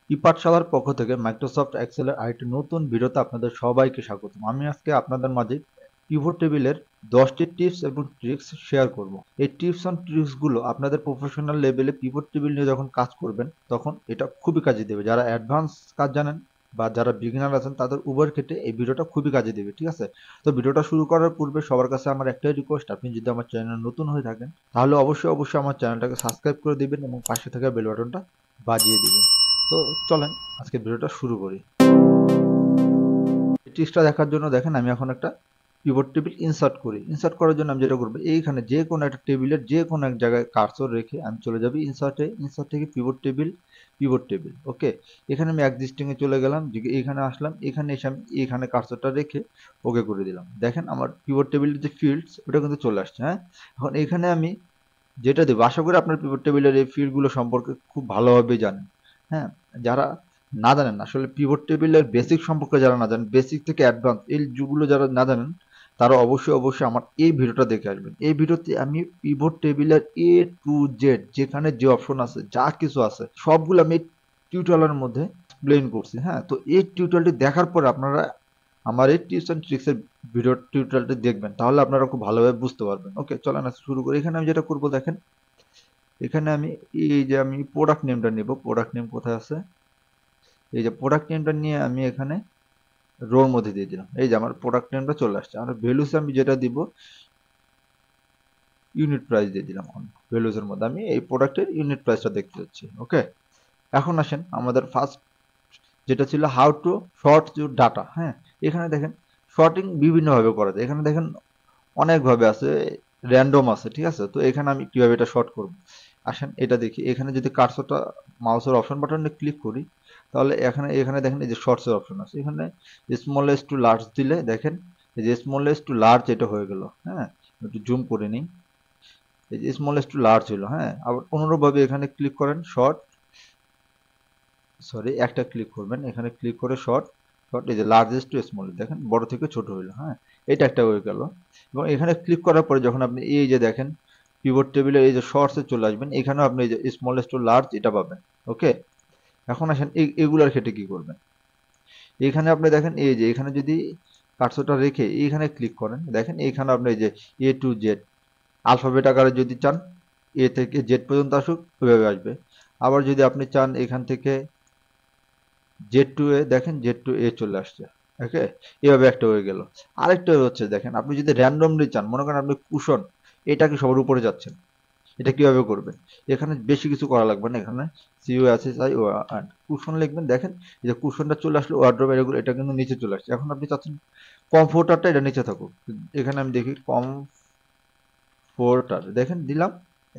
ePathsalaর পক্ষ থেকে মাইক্রোসফট এক্সেলের আরেকটি নতুন ভিডিওতে আপনাদের সবাইকে স্বাগতম। আমি আজকে আপনাদের মাঝে পিভট টেবিলের 10টি টিপস এবং ট্রিক্স শেয়ার করব। এই টিপস এন্ড ট্রিক্সগুলো আপনাদের প্রফেশনাল লেভেলে পিভট টেবিল নিয়ে যখন কাজ করবেন তখন এটা খুবই কাজে দেবে। যারা অ্যাডভান্স কাজ জানেন বা যারা বিগিনার আছেন তাদের উভয়ের ক্ষেত্রে এই ভিডিওটা খুবই কাজে দেবে, ঠিক আছে? তো ভিডিওটা শুরু করার পূর্বে সবার কাছে আমার একটাই রিকোয়েস্ট, আপনি যদি আমার চ্যানেলে নতুন হয়ে থাকেন তাহলে অবশ্যই আমার চ্যানেলটাকে সাবস্ক্রাইব করে দিবেন এবং পাশে থাকা বেল বাটনটা বাজিয়ে দিবেন। তো চলেন আজকে ভিডিওটা শুরু করি। এই ট্রিক্সটা দেখার জন্য দেখেন আমি এখন একটা পিভট টেবিল ইনসার্ট করি। ইনসার্ট করার জন্য আমি যেটা করবো, এইখানে যে কোনো একটা টেবিলের যে কোনো এক জায়গায় কার্সর রেখে আমি চলে যাবো ইনসার্টে। ইনসার্ট থেকে পিভট টেবিল ওকে। এখানে আমি এক্সিস্টিং এ চলে গেলাম, এখানে আসলাম, এখানে এসে আমি এখানে কার্সরটা রেখে ওকে করে দিলাম। দেখেন আমার পিভট টেবিলের যে ফিল্ডস ওটা কিন্তু চলে আসছে। হ্যাঁ, এখন এখানে আমি যেটা দেবো, আশা করি আপনার পিভট টেবিলের এই ফিল্ডগুলো সম্পর্কে খুব ভালোভাবে জানেন। হ্যাঁ, যারা না জানেন আসলে পিভট টেবিলের বেসিক সম্পর্কে, যারা না জানেন বেসিক থেকে অ্যাডভান্স এই যুগগুলো যারা না জানেন তারা অবশ্যই আমার এই ভিডিওটা দেখে আসবেন। এই ভিডিওতে আমি পিভট টেবিলের এ টু জেড যেখানে যে অপশন আছে যা কিছু আছে সবগুলো আমি টিউটোরিয়ালের মধ্যে এক্সপ্লেইন করছি। হ্যাঁ, তো এই টিউটোরিয়ালটি দেখার পরে আপনারা আমার এই টিপস এন্ড ট্রিক্সের ভিডিও টিউটোরিয়ালটি দেখবেন, তাহলে আপনারা খুব ভালোভাবে বুঝতে পারবেন। ওকে, চলেন আজকে শুরু করি। এখানে আমি যেটা করব দেখেন, এখানে আমি এই যে আমি প্রোডাক্ট নেমটা নেব। প্রোডাক্ট নেম কোথায় আছে? এই যে প্রোডাক্ট নেমটা নিয়ে আমি এখানে রোর মধ্যে দিয়ে দিলাম। এই যে আমার প্রোডাক্ট নেমটা চলে আসছে। আর ভ্যালুস আমি যেটা দিব ইউনিট প্রাইস দিয়ে দিলাম। ভ্যালুস এর মধ্যে আমি এই প্রোডাক্টের ইউনিট প্রাইসটা দেখতে যাচ্ছি। ওকে, এখন আসেন আমাদের ফার্স্ট যেটা ছিল how to sort your data. হ্যাঁ, এখানে দেখেন শর্টিং বিভিন্নভাবে করা যায়। এখানে দেখেন অনেকভাবে আছে, র্যান্ডম আছে, ঠিক আছে? তো এখানে আমি কিভাবে এটা শর্ট করব, আসেন এটা দেখি। এখানে যদি কার্সরটা মাউসের অপশন বাটনে ক্লিক করি তাহলে এখানে এখানে দেখেন এই যে শর্টসের অপশন আছে। এখানে স্মলেস্ট টু লার্জ দিলে দেখেন এই যে স্মলেস্ট টু লার্জ এটা হয়ে গেল। হ্যাঁ, একটু জুম করে নিই। এই যে স্মলেস্ট টু লার্জ হলো। হ্যাঁ, আবার অনুরূপভাবে এখানে ক্লিক করেন শর্ট, সরি একটা ক্লিক করবেন, এখানে ক্লিক করে শর্ট এই যে লার্জেস্ট টু স্মল দেখেন বড় থেকে ছোট হইলো। হ্যাঁ, এটা একটা হয়ে গেল। এবং এখানে ক্লিক করার পরে যখন আপনি এই যে দেখেন পিভট টেবিলের এই যে শর্টসে চলে আসবেন, এখানেও আপনি এই যে স্মলেস্ট টু লার্জ এটা পাবেন। ওকে, এখন আসেন এগুলার ক্ষেত্রে কি করবেন। এখানে আপনি দেখেন এই যে এখানে যদি কার্সরটা রেখে এইখানে ক্লিক করেন, দেখেন এইখানে আপনি এই যে এ টু জেড আলফাবেট আকারে যদি চান এ থেকে জেড পর্যন্ত আসুক ওইভাবে আসবে। আবার যদি আপনি চান এখান থেকে জেড টু এ, দেখেন জেড টু এ চলে আসছে। ওকে, এভাবে একটা হয়ে গেল। আরেকটা হচ্ছে দেখেন আপনি যদি র্যান্ডমলি চান, মনে করেন আপনি কুশন এটাকে সবার উপরে যাচ্ছেন, এটা কিভাবে করবেন? এখানে বেশি কিছু করা লাগবে না। এখানে সিইউ আছে আই ও কুশন লিখবেন, দেখেন এই যে কুশনটা চলে আসলো, ওয়ার্ড্রোব এগুলো এটা কিন্তু নিচে চলে আসছে। এখন আপনি চাচ্ছেন কমফোর্টারটা এটা নিচে থাকুক। এখানে আমি দেখি কমফোর্টার, দেখেন দিলাম।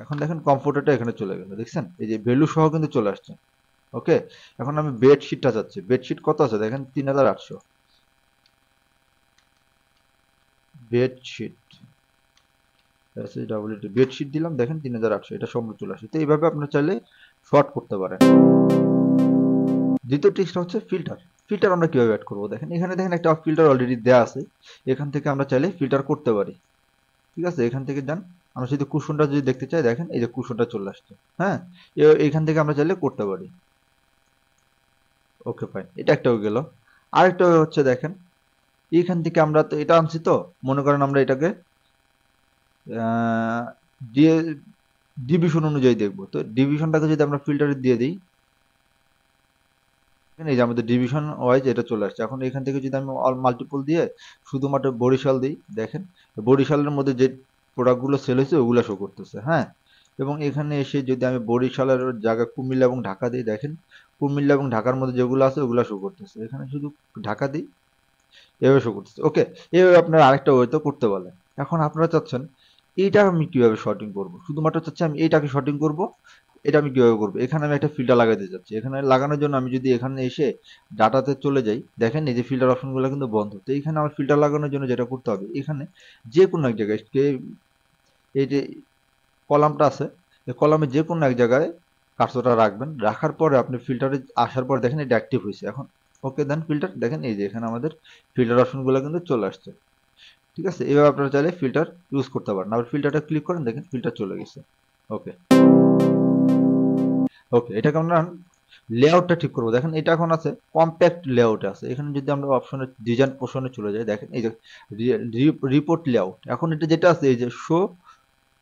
এখন দেখেন কমফোর্টারটা এখানে চলে গেল, দেখছেন এই যে ভ্যালু সহ কিন্তু চলে আসছে। ওকে, এখন আমি বেডশিটটা চাচ্ছি। বেডশিট কত আছে দেখেন 3800। বেডশিট বেডশিট দিলাম, দেখেন 3800 এটা সম্ভব চলে আসে। তো এইভাবে আপনার চাইলে শর্ট করতে পারেন। দ্বিতীয় ট্রিক্সটা হচ্ছে ফিল্টার। ফিল্টার আমরা কিভাবে অ্যাড করবো, দেখেন এখানে দেখেন একটা ফিল্টার অলরেডি দেওয়া আছে। এখান থেকে আমরা চাইলে ফিল্টার করতে পারি, ঠিক আছে? এখান থেকে যান, আমরা যদি কুশনটা যদি দেখতে চাই, দেখেন এই যে কুশনটা চলে আসছে। হ্যাঁ, এখান থেকে আমরা চাইলে করতে পারি। ওকে ফাইন, এটা একটা হয়ে গেল। আরেকটা হচ্ছে দেখেন এইখান থেকে আমরা তো এটা আনছি, তো মনে করেন আমরা এটাকে দিয়ে ডিভিশন অনুযায়ী দেখবো। তো ডিভিশনটাকে যদি আমরা ফিল্টারে দিয়ে দিই, এই যে আমাদের ডিভিশন ওয়াইজ এটা চলে আসছে। এখন এখান থেকে যদি আমি অল মাল্টিপল দিয়ে শুধুমাত্র বরিশাল দিই, দেখেন বরিশালের মধ্যে যে প্রোডাক্টগুলো সেল হয়েছে ওগুলো শো করতেছে। হ্যাঁ, এবং এখানে এসে যদি আমি বরিশালের জায়গায় কুমিল্লা এবং ঢাকা দিই, দেখেন কুমিল্লা এবং ঢাকার মধ্যে যেগুলো আছে ওগুলো শো করতেছে। এখানে শুধু ঢাকা দিই, এভাবে শো করতেছে। ওকে, এইভাবে আপনারা আরেকটা ওয়েতে করতে বলে। এখন আপনারা চাচ্ছেন এইটা আমি কিভাবে শর্টিং করব, শুধুমাত্র চাচ্ছি আমি এইটাকে শর্টিং করব, এটা আমি কিভাবে করব? এখানে আমি একটা ফিল্টার লাগাতে যাচ্ছি। এখানে লাগানোর জন্য আমি যদি এখানে এসে ডাটাতে চলে যাই, দেখেন এই যে ফিল্টার অপশনগুলো কিন্তু বন্ধ। তো এখানে আমার ফিল্টার লাগানোর জন্য যেটা করতে হবে, এখানে যে কোনো এক জায়গায় এই যে কলামটা আছে, এই কলামে যে কোনো এক জায়গায় কার্সরটা রাখবেন। রাখার পরে আপনি ফিল্টারে আসার পর দেখেন এটা অ্যাক্টিভ হয়েছে। এখন ওকে দেন ফিল্টার, দেখেন এই যে এখানে আমাদের ফিল্টার অপশনগুলো কিন্তু চলে আসছে। ঠিক আছে, এভাবে আপনারা চাইলে ফিল্টার ইউজ করতে পারেন। আবার ফিল্টারটা ক্লিক করেন, দেখেন ফিল্টার চলে গেছে। ওকে, ওকে, এটাকে আমরা লেআউটটা ঠিক করবো। দেখেন এটা এখন আছে কম্প্যাক্ট লেআউট আছে। এখানে যদি আমরা অপশনে ডিজাইন পোর্শনে চলে যাই, দেখেন এই যে রিপোর্ট লেআউট, এখন এটা যেটা আছে এই যে শো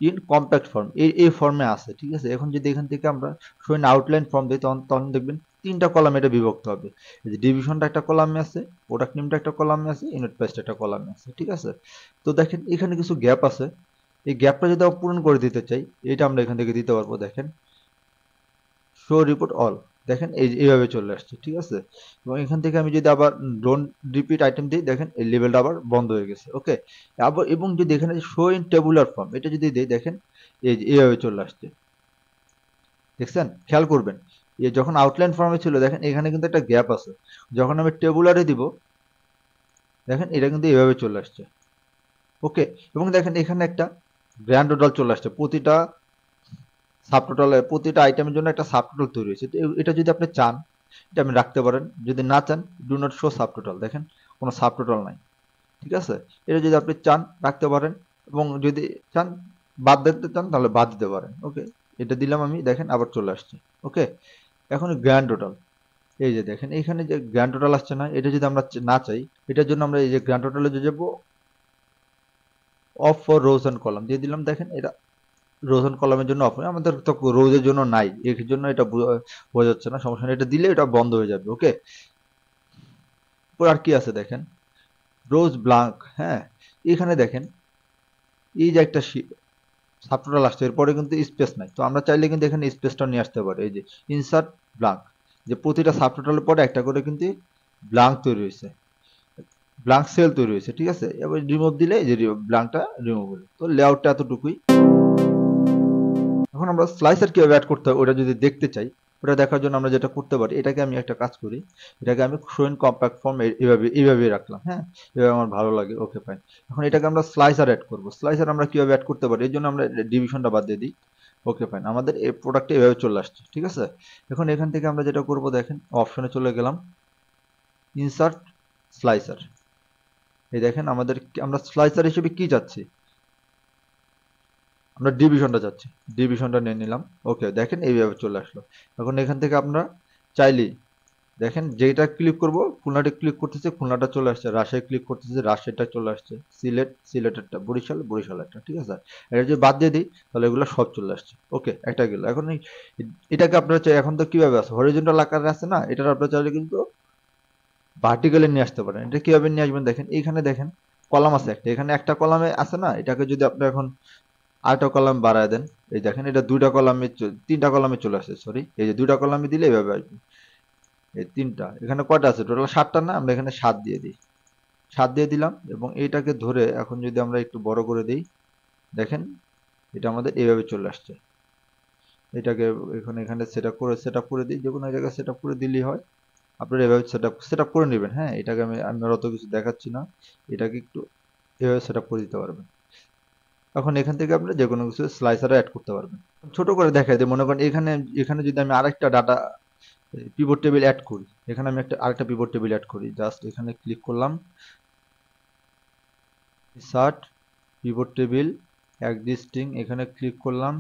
ইন কম্প্যাক্ট ফর্ম, এই ফর্মে আছে, ঠিক আছে। এখন যদি এখান থেকে আমরা শো ইন আউটলাইন ফর্ম দিই, তখন দেখবেন তিনটা কলাম এটা বিভক্ত হবে। এই যে ডিভিশনটা একটা কলামে আছে, প্রোডাক্ট নেমটা একটা কলামে আছে, ইউনিট প্রাইসটা একটা কলামে আছে, ঠিক আছে। তো দেখেন এখানে কিছু গ্যাপ আছে, এই গ্যাপটা যদি আমরা পূরণ করে দিতে চাই, এটা আমরা এখান থেকে দিতে পারবো। দেখেন শো রিপোর্ট অল, দেখেন এইভাবে চলে আসছে, ঠিক আছে। এবং এখান থেকে আমি যদি আবার ডোন্ট রিপিট আইটেম দিই, দেখেন এই লেভেলটা আবার বন্ধ হয়ে গেছে, ওকে। আবার এবং যদি এখানে শো ইন টেবুলার ফর্ম এটা যদি দিই, দেখেন এইভাবে চলে আসছে, দেখছেন, খেয়াল করবেন। যখন আউটলাইন ফর্মে ছিল, দেখেন এখানে কিন্তু একটা গ্যাপ আছে, যখন আমি টেবুলারে দিব, দেখেন এটা কিন্তু এইভাবে চলে আসছে, ওকে। এবং দেখেন এখানে একটা গ্র্যান্ড টোটাল চলে আসছে, প্রতিটা সাবটোটালের প্রতিটা আইটেমের জন্য একটা সাবটোটাল তৈরি হয়েছে। তো এটা যদি আপনি চান, এটা আপনি রাখতে পারেন, যদি না চান ডু নট শো সাবটোটাল, দেখেন কোনো সাবটোটাল নাই, ঠিক আছে। এটা যদি আপনি চান রাখতে পারেন, এবং যদি চান বাদ দিতে চান তাহলে বাদ দিতে পারেন, ওকে। এটা দিলাম আমি, দেখেন আবার চলে আসছে, ওকে। এখন গ্র্যান্ড টোটাল, এই যে দেখেন এখানে যে গ্র্যান্ড টোটাল আসছে না, এটা যদি আমরা না চাই, এটার জন্য আমরা এই যে গ্র্যান্ড টোটালে যে যাবো of for rose and column দিয়ে দিলাম, দেখেন এটা রোজ অ্যান্ড কলামের জন্য অফ, আমাদের তো রোজের জন্য নাই, এর জন্য এটা বোঝা যাচ্ছে না, সমস্যা নেই, এটা দিলে এটা বন্ধ হয়ে যাবে, ওকে। আর কি আছে দেখেন, রোজ ব্লাঙ্ক, হ্যাঁ। এখানে দেখেন এই যে একটা সাবটোটাল আসছে, এরপরে কিন্তু স্পেস নাই, তো আমরা চাইলে কিন্তু এখানে স্পেসটা নিয়ে আসতে পারি, এই যে ইনসার্ট ব্লাঙ্ক, যে প্রতিটা সাবটোটালের পরে একটা করে কিন্তু ব্লাঙ্ক তৈরি হয়েছে, ব্লাঙ্ক সেল তৈরি হয়েছে, ঠিক আছে। এবার রিমুভ দিলে এই যে ব্লাঙ্কটা রিমুভ হলো। তো লেআউটটা এতটুকুই। এখন আমরা স্লাইসার কিভাবে অ্যাড করতে হয় ওটা যদি দেখতে চাই, ওটা দেখার জন্য আমরা যেটা করতে পারি, এটাকে আমি একটা কাজ করি, এটাকে আমি শো ইন কম্প্যাক্ট ফর্ম এইভাবে রাখলাম, হ্যাঁ, এভাবে আমার ভালো লাগে, ওকে ফাইন। এখন এটাকে আমরা স্লাইসার অ্যাড করব, স্লাইসার আমরা কিভাবে অ্যাড করতে পারি, এর জন্য আমরা ডিভিশনটা বাদ দিয়ে দিই, ওকে ফাইন। আমাদের এই প্রোডাক্টটা এভাবে চলে আসছে, ঠিক আছে। এখন এখান থেকে আমরা যেটা করব, দেখেন অপশনে চলে গেলাম, ইনসার্ট স্লাইসার, এই দেখেন আমরা স্লাইসার হিসেবে কি যাচ্ছি, আমরা ডিভিশনটা যাচ্ছি, ডিভিশনটা নিয়ে নিলাম, ওকে। দেখেন এইভাবে চলে আসলো। এখন এখান থেকে আমরা চাইলেই দেখেন যেটা ক্লিক করব, খুলনাটা ক্লিক করতেছে, খুলনাটা চলে আসছে, রাজশাহী ক্লিক করতেছে, রাজশাহীটা চলে আসছে, সিলেটেরটা, বরিশালেরটা, ঠিক আছে। এটা যদি বাদ দিয়ে দিই তাহলে এগুলো সব চলে আসছে, ওকে। একটা গেল। এখন এটাকে আপনারা চাই, এখন তো কিভাবে আছে হরিজন্টাল আকারে আছে না, এটা আপনারা চাইলে কিন্তু ভার্টিক্যালি নিয়ে আসতে পারেন। এটা কিভাবে নিয়ে আসবেন, দেখেন এইখানে দেখেন কলাম আছে একটা, এখানে একটা কলামে আছে না, এটাকে যদি আপনি এখন আরেকটা কলাম বাড়ায় দেন, এই দেখেন এটা দুইটা কলামে, তিনটা কলামে চলে আসছে, সরি, এই যে দুইটা কলামে দিলে এভাবে আসবে, এই তিনটা, এখানে কয়টা আছে টোটাল 7টা না, আমরা এখানে 7 দিয়ে দিই, 7 দিয়ে দিলাম। এবং এইটাকে ধরে এখন যদি আমরা একটু বড় করে দিই, দেখেন এটা আমাদের এইভাবে চলে আসছে। এটাকে এখানে সেট আপ করে দিই, যে কোনো জায়গায় সেট আপ করে দিলেই হয়। আপনারা এভাবে সেট আপ করে নেবেন, হ্যাঁ। এটাকে আমি আর অত কিছু দেখাচ্ছি না, এটাকে একটু এভাবে সেট আপ করে দিতে পারবেন। এখন এখান থেকে আপনি যে কোনো কিছু স্লাইসারে অ্যাড করতে পারবেন। ছোট করে দেখাই দিই, মনে করেন এখানে যদি আমি আরেকটা ডাটা পিভট টেবিল অ্যাড করি, এখানে আমি আরেকটা পিভট টেবিল অ্যাড করি, জাস্ট এখানে ক্লিক করলাম, ইনসার্ট পিভট টেবিল এক্সিস্টিং, এখানে ক্লিক করলাম,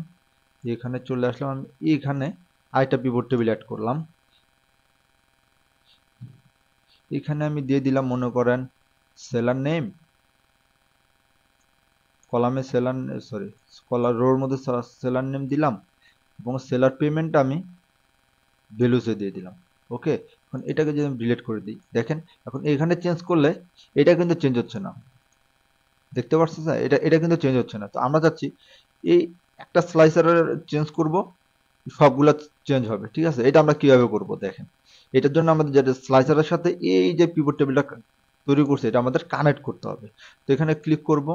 এখানে চলে আসলাম, আমি এখানে আরেকটা পিভট টেবিল অ্যাড করলাম, এখানে আমি দিয়ে দিলাম মনে করেন সেলার নেম, কলামে সেলার, সরি, কলার রোর মধ্যে সেলার নেম দিলাম, এবং সেলার পেমেন্ট আমি ভ্যালুসে দিয়ে দিলাম, ওকে। এখন এটাকে যদি আমি ডিলিট করে দিই, দেখেন এখন এখানে চেঞ্জ করলে এটা কিন্তু চেঞ্জ হচ্ছে না, দেখতে পাচ্ছেন স্যার, এটা কিন্তু চেঞ্জ হচ্ছে না। তো আমরা চাচ্ছি এই একটা স্লাইসারের চেঞ্জ করব, সবগুলা চেঞ্জ হবে, ঠিক আছে। এটা আমরা কিভাবে করব, দেখেন এটার জন্য আমাদের যেটা স্লাইসারের সাথে এই যে পিভট টেবিলটা তৈরি করছে, এটা আমাদের কানেক্ট করতে হবে। তো এখানে ক্লিক করব,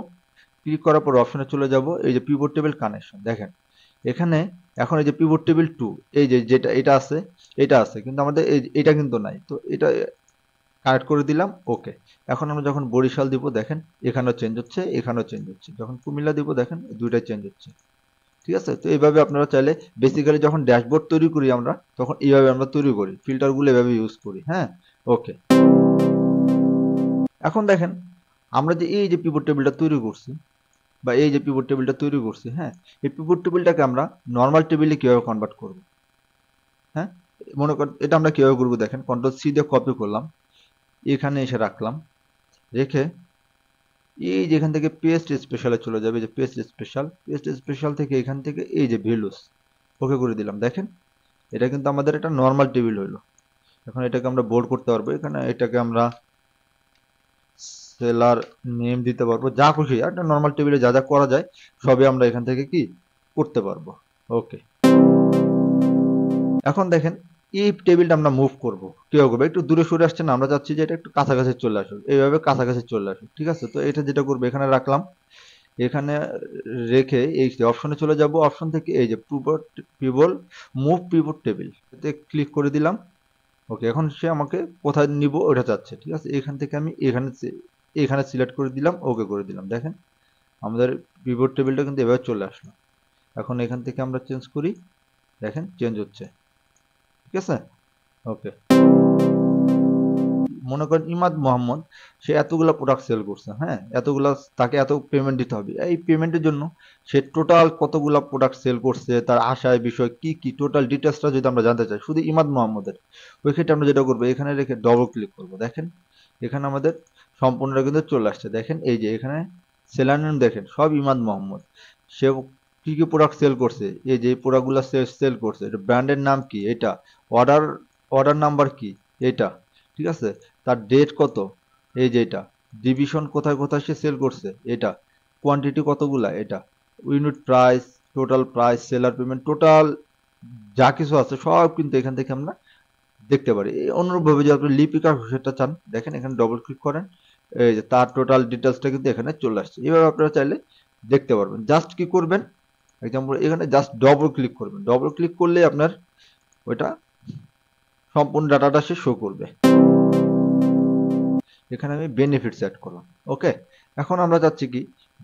ক্লিক করার পর অপশনে চলে যাব, এই যে পিভট টেবিল কানেকশন, দেখেন এখানে এখন এই যে পিভট টেবিল 2, এই যে যেটা এটা আছে, কিন্তু আমাদের এটা কিন্তু নাই, তো এটা কানেক্ট করে দিলাম, ওকে। এখন আমরা যখন বরিশাল দিব, দেখেন এখানেও চেঞ্জ হচ্ছে, এখানেও চেঞ্জ হচ্ছে, যখন কুমিল্লা দিব, দেখেন দুইটাই চেঞ্জ হচ্ছে, ঠিক আছে। তো এইভাবে আপনারা চাইলে বেসিক্যালি যখন ড্যাশবোর্ড তৈরি করি আমরা, তখন এইভাবে আমরা তৈরি করি, ফিল্টারগুলো এভাবে ইউজ করি, হ্যাঁ, ওকে। এখন দেখেন আমরা যে এই যে পিভট টেবিলটা তৈরি করছি, বা এই যে পিভট টেবিলটা তৈরি করছি, হ্যাঁ, এই পিভট টেবিলটাকে আমরা নর্মাল টেবিলে কিভাবে কনভার্ট করব, হ্যাঁ, মনে করেন এটা আমরা কিভাবে করবো দেখেন, কন্ট্রোল সি দিয়ে কপি করলাম, এখানে এসে রাখলাম, রেখে এই যে এখান থেকে পেস্ট স্পেশালে চলে যাবে, যে পেস্ট স্পেশাল থেকে এখান থেকে এই যে ভ্যালুস ওকে করে দিলাম। দেখেন এটা কিন্তু আমাদের একটা নর্মাল টেবিল হইলো। এখন এটাকে আমরা বোল্ড করতে পারবো, এখানে এটাকে আমরা সেলার নেম দিতে পারবো, যা খুশি একটা নর্মাল টেবিলে যা যা করা যায় সবই আমরা এখান থেকে কি করতে পারবো। ওকে, এখন দেখেন এই টেবিলটা আমরা মুভ করব, কিভাবে করবো, একটু দূরে সরে আসছে না, আমরা চাচ্ছি যে এটা একটু কাছাকাছি চলে আসুক, এইভাবে কাছাকাছি চলে আসুক। ঠিক আছে, তো এটা যেটা করবো এখানে রাখলাম, এখানে রেখে এই অপশনে চলে যাব, অপশন থেকে এই যে পিভট মুভ পিভট টেবিল এতে ক্লিক করে দিলাম। ওকে, এখন সে আমাকে কোথায় নিব ওটা চাচ্ছে। ঠিক আছে, এখান থেকে আমি এখানে সিলেক্ট করে দিলাম, ওকে করে দিলাম। দেখেন আমাদের পিভট টেবিলটা কিন্তু এভাবে চলে আসলো। এখন এখান থেকে আমরা চেঞ্জ করি, দেখেন চেঞ্জ হচ্ছে। ঠিক আছে, ওকে, মনে করেন ইমাদ মোহাম্মদ, সে এতগুলা প্রোডাক্ট সেল করছে, হ্যাঁ এতগুলা, তাকে এত পেমেন্ট দিতে হবে। এই পেমেন্টের জন্য সে টোটাল কতগুলা প্রোডাক্ট সেল করছে, তার আশায় বিষয় কি কি টোটাল ডিটেলসটা যদি আমরা জানতে চাই শুধু ইমাদ মোহাম্মদের, ওই ক্ষেত্রে আমরা যেটা করবো এখানে রেখে ডবল ক্লিক করবো। দেখেন এখানে আমাদের সম্পূর্ণটা কিন্তু চলে আসছে। দেখেন এই যে এখানে সেলার নেম দেখেন সব ইমাদ মোহাম্মদ, সে কি কি প্রোডাক্ট সেল করছে, এই যে প্রোডাক্টগুলো সেল করছে, এটা ব্র্যান্ডের নাম কি, এটা অর্ডার অর্ডার নাম্বার কি, এটা ঠিক আছে, তার ডেট কত, এই যে এটা ডিভিশন কোথায় কোথায় সে সেল করছে, এটা কোয়ান্টিটি কতগুলা, এটা unit price, total price, seller payment, total যা কিছু আছে সব কিন্তু এখান থেকে আমরা দেখতে পারি। অনুরূপভাবে যদি আপনি লিপিকার সেটা চান, দেখেন এখানে ডবল ক্লিক করেন, এই যে তার টোটাল ডিটেলসটা কিন্তু এখানে চলে আসছে। এভাবে আপনারা চাইলে দেখতে পারবেন। জাস্ট কি করবেন, এক্সাম্পল এখানে জাস্ট ডবল ক্লিক করবেন, ডবল ক্লিক করলে আপনার ওইটা সম্পূর্ণ ডাটাটা সে শো করবে। এখানে আমি বেনিফিট সেট করলাম। ওকে, এখন আমরা চাচ্ছি কি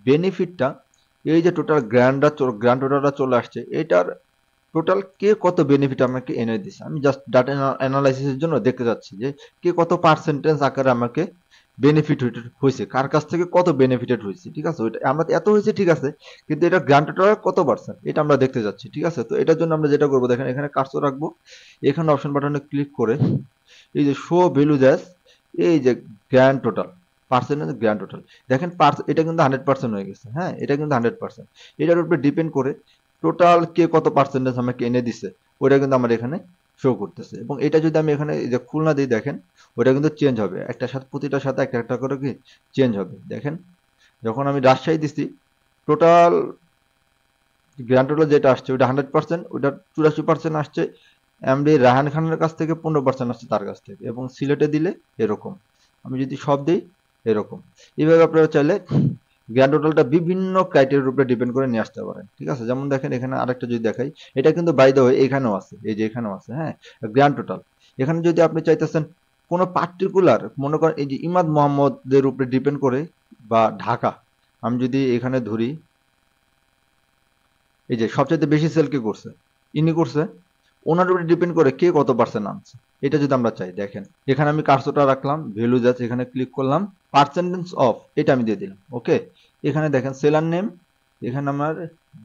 বেনিফিটটা, এই যে টোটাল গ্র্যান্ড টোটালটা চলে আসছে, এটার টোটাল কে কত বেনিফিট আমাকে এনে দিচ্ছে, আমি জাস্ট ডাটা অ্যানালাইসিসের জন্য দেখতে চাচ্ছি যে কে কত পার্সেন্টেজ আকারে আমাকে বেনিফিট হয়েছে, কার কাছ থেকে কত বেনিফিটেড হয়েছে। ঠিক আছে, ওইটা আমরা এত হয়েছে ঠিক আছে, কিন্তু এটা গ্র্যান্ড টোটাল কত পার্সেন্ট এটা আমরা দেখতে যাচ্ছি। ঠিক আছে, তো এটার জন্য আমরা যেটা করবো দেখেন এখানে কার্সর রাখবো, এখানে অপশন বাটনে ক্লিক করে এই যে শো ভ্যালু দ্যাস, এই যে grand total percentage grand total, দেখেন এটা কিন্তু 100% হয়ে গেছে। হ্যাঁ, এটা কিন্তু 100%, এটার উপরে ডিপেন্ড করে টোটাল কে কত পার্সেন্টেজ আমাকে এনে দিছে ওটা কিন্তু আমার এখানে শো করতেছে। এবং এটা যদি আমি এখানে যে খুলনা দিই দেখেন ওটা কিন্তু চেঞ্জ হবে, একটা সাথে প্রতিটার সাথে একটা একটা করে কি চেঞ্জ হবে। দেখেন যখন আমি রাজশাহী দিচ্ছি টোটাল গ্র্যান্ড টোটাল যেটা আসছে ওটা 100%, ওটা 84% আসছে এমডি রাহান খানের কাছ থেকে, 15% আসছে তার কাছ থেকে, এবং সিলেটে দিলে এরকম, আমি যদি সব দিই এরকম। এইভাবে আপনারা চাইলে গ্র্যান্ড টোটালটা বিভিন্ন ক্রাইটেরিয়ার উপরে ডিপেন্ড করে নিয়ে আসতে পারেন। ঠিক আছে, যেমন দেখেন এখানে আরেকটা যদি দেখাই, এটা কিন্তু বাই দ্য ওয়ে এখানেও আছে, এই যে এখানেও আছে, হ্যাঁ গ্র্যান্ড টোটাল। এখানে যদি আপনি চাইতেছেন কোনো পার্টিকুলার, মনে করেন এই যে ইমাদ মোহাম্মদের উপরে ডিপেন্ড করে, বা ঢাকা, আমি যদি এখানে ধরি এই যে সবচেয়ে বেশি সেল কে করছে, ইনি করছে, ওনার উপরে ডিপেন্ড করে কে কত পার্সেন্ট আনছে, এটা যদি আমরা চাই দেখেন এখানে আমি কার্সরটা রাখলাম, ভ্যালু যাচ্ছে, এখানে ক্লিক করলাম, পার্সেন্টেজ অফ এটা আমি দিয়ে দিলাম। ওকে, এখানে দেখেন সেলার নেম, এখানে আমার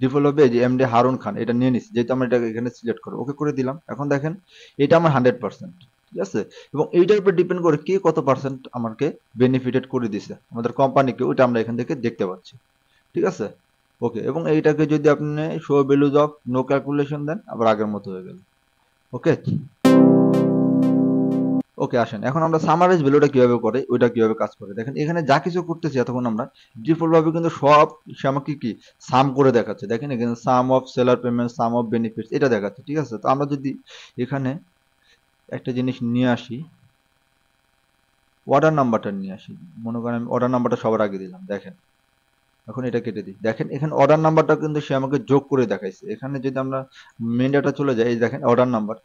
ডিফল্ট হবে যে এমডি হারুন খান, এটা নিয়ে নিচ্ছি যেহেতু আমরা এটা এখানে সিলেক্ট করবো, ওকে করে দিলাম। এখন দেখেন এটা আমার 100%। ঠিক আছে, এবং এইটার উপর ডিপেন্ড করে কে কত পার্সেন্ট আমাকে বেনিফিটেড করে দিছে আমাদের কোম্পানিকে, ওইটা আমরা এখান থেকে দেখতে পাচ্ছি। ঠিক আছে, ওকে, এবং এইটাকে যদি আপনি show values of no calculation then আবার আগের মতো হয়ে গেল। ওকে, ওকে, আসেন এখন আমরা সামারাইজ ভ্যালুটা কিভাবে করে ওইটা কিভাবে কাজ করে দেখেন, এখানে যা কিছু করতেছি এতক্ষণ আমরা ডিফল্ট ভাবে কিন্তু সব সে আমাকে কি সাম করে দেখাচ্ছে। দেখেন এখানে some of seller payment, some of benefits এটা দেখাচ্ছে। ঠিক আছে, তো আমরা যদি এখানে একটা জিনিস নিয়ে আসি, অর্ডার নাম্বারটা নিয়ে আসি, মনে করেন আমি অর্ডার নাম্বারটা সবার আগে দিলাম। দেখেন এখন এটা কেটে দিই, দেখেন এখানে অর্ডার নাম্বারটা কিন্তু সে আমাকে যোগ করে দেখাইছে। এখানে যদি আমরা মেন ডাটা চলে যাই, এই দেখেন অর্ডার নাম্বার,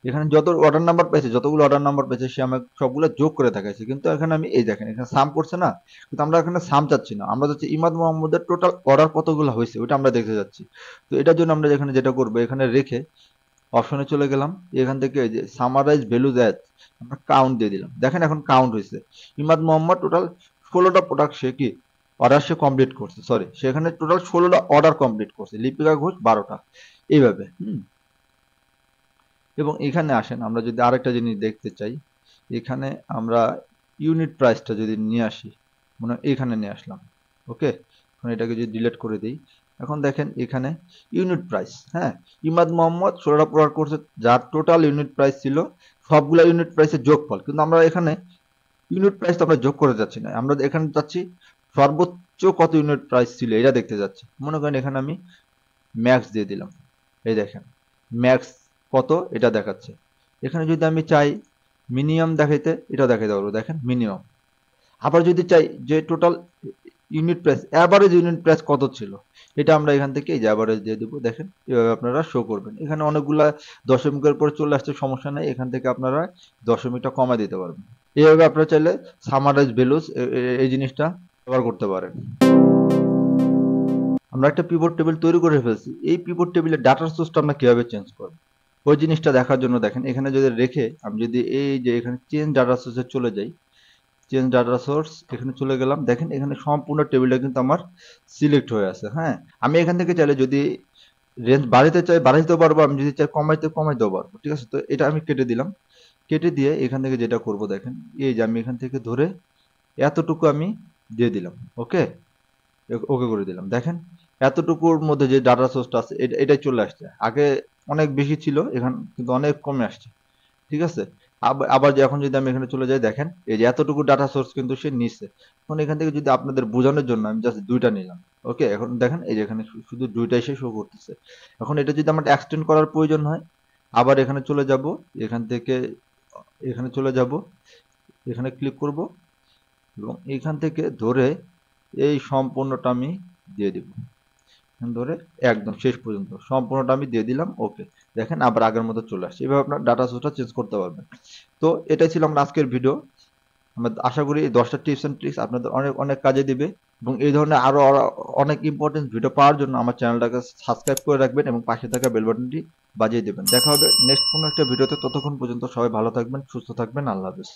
এখানে যত অর্ডার নাম্বার পেয়েছে, যতগুলো অর্ডার নাম্বার পেয়েছে সে আমাকে সবগুলো যোগ করে দেখাইছে। কিন্তু এখানে আমি এই দেখেন এখানে সাম করছে না, কিন্তু আমরা এখানে সাম চাচ্ছি না, আমরা চাচ্ছি ইমাদ মোহাম্মদের টোটাল অর্ডার কতগুলো হয়েছে ওটা আমরা দেখতে যাচ্ছি। তো এটার জন্য আমরা এখানে যেটা করবো এখানে রেখে অপশনে চলে গেলাম, এখান থেকে এই যে সামারাইজ ভ্যালুজ অ্যাজ আমরা কাউন্ট দিয়ে দিলাম। দেখেন এখন কাউন্ট হয়েছে, ইমাদ মোহাম্মদ টোটাল 16টা প্রোডাক্ট সে কি অর্ডার সে কমপ্লিট করছে, সরি সেখানে টোটাল 16টা অর্ডার কমপ্লিট করছে, লিপিকা ঘোষ 12টা, এইভাবে। এবং এখানে আসেন আমরা যদি আরেকটা জিনিস দেখতে চাই, এখানে আমরা ইউনিট প্রাইসটা যদি নিয়ে আসি, মানে এখানে নিয়ে আসলাম। ওকে, এখন এটাকে যদি ডিলিট করে দিই, এখন দেখেন এখানে ইউনিট প্রাইস, হ্যাঁ, ইমাদ মোহাম্মদ 16টা প্রোডাক্ট করছে, যার টোটাল ইউনিট প্রাইস ছিল সবগুলা ইউনিট প্রাইসের যোগফল। কিন্তু আমরা এখানে ইউনিট প্রাইস তো আমরা যোগ করে যাচ্ছি না, আমরা এখানে যাচ্ছি সর্বোচ্চ কত ইউনিট প্রাইস ছিল এটা দেখতে যাচ্ছি। মনে করেন এখানে আমি ম্যাক্স দিয়ে দিলাম, এই দেখেন ম্যাক্স কত এটা দেখাচ্ছে। এখানে যদি আমি চাই মিনিমাম দেখাইতে, এটা দেখাইতে পারবো, দেখেন মিনিমাম। আবার যদি চাই যে total unit price, average unit price কত ছিল, এটা আমরা এখান থেকে এই যে অ্যাভারেজ দিয়ে দেবো। দেখেন এভাবে আপনারা শো করবেন। এখানে অনেকগুলা দশমিকের পরে চলে আসছে, সমস্যা নেই, এখান থেকে আপনারা দশমিকটা কমা দিতে পারবেন। এইভাবে আপনারা চাইলে সামারাইজ ভ্যালুস এই জিনিসটা ব্যবহার করতে পারেন। আমরা একটা পিভট টেবিল তৈরি করে ফেলছি, এই পিভট টেবিলের ডাটা সোর্সটা আমরা কিভাবে চেঞ্জ করব, ওই জিনিসটা দেখার জন্য দেখেন এখানে যদি রেখে আমি যদি এই যে এখানে চেঞ্জ ডাটা সোর্সে চলে যাই, চেঞ্জ ডাটা সোর্স এখানে চলে গেলাম, দেখেন এখানে সম্পূর্ণ টেবিলটা কিন্তু আমার সিলেক্ট হয়ে আছে। হ্যাঁ, আমি এখান থেকে চাইলে যদি রেঞ্জ বাড়াইতে চাই বাড়াইতেও পারবো, আমি যদি চাই কমাইতেও পারবো। ঠিক আছে, তো এটা আমি কেটে দিলাম। কেটে দিয়ে এখান থেকে যেটা করব দেখেন, এই যে আমি এখান থেকে ধরে এতটুকু আমি দিয়ে দিলাম। ওকে, ওকে করে দিলাম। দেখেন এতটুকুর মধ্যে যে ডাটা সোর্সটা আছে এটাই চলে আসছে। আগে অনেক বেশি ছিল, এখন কিন্তু অনেক কমে আসছে। ঠিক আছে, আবার যে এখন যদি আমি এখানে চলে যাই, দেখেন এই যে এতটুকু ডাটা সোর্স কিন্তু সে নিচ্ছে। এখন এখান থেকে যদি আপনাদের বোঝানোর জন্য আমি জাস্ট দুইটা নিলাম। ওকে, এখন দেখেন এই যে এখানে শুধু দুইটাই সে শো করতেছে। এখন এটা যদি আমার এক্সটেন্ড করার প্রয়োজন হয়, আবার এখানে চলে যাব, এখান থেকে এখানে চলে যাব, এখানে ক্লিক করব এবং এখান থেকে ধরে এই সম্পূর্ণটা আমি দিয়ে দিব, ধরে একদম শেষ পর্যন্ত সম্পূর্ণটা আমি দিয়ে দিলাম। ওকে, দেখেন আবার আগের মতো চলে আসছে। এভাবে আপনার ডাটা সোর্সটা চেঞ্জ করতে পারবেন। তো এটাই ছিল আমার আজকের ভিডিও। আমরা আশা করি এই 10টা টিপস এন্ড ট্রিক্স আপনাদের অনেক অনেক কাজে দিবে, এবং এই ধরনের আরো অনেক ইম্পর্টেন্ট ভিডিও পাওয়ার জন্য আমার চ্যানেলটাকে সাবস্ক্রাইব করে রাখবেন এবং পাশে থাকা বেল বাটনটি বাজিয়ে দেবেন। দেখা হবে নেক্সট কোনো একটা ভিডিওতে। ততক্ষণ পর্যন্ত সবাই ভালো থাকবেন, সুস্থ থাকবেন। আল্লাহ হাফেজ।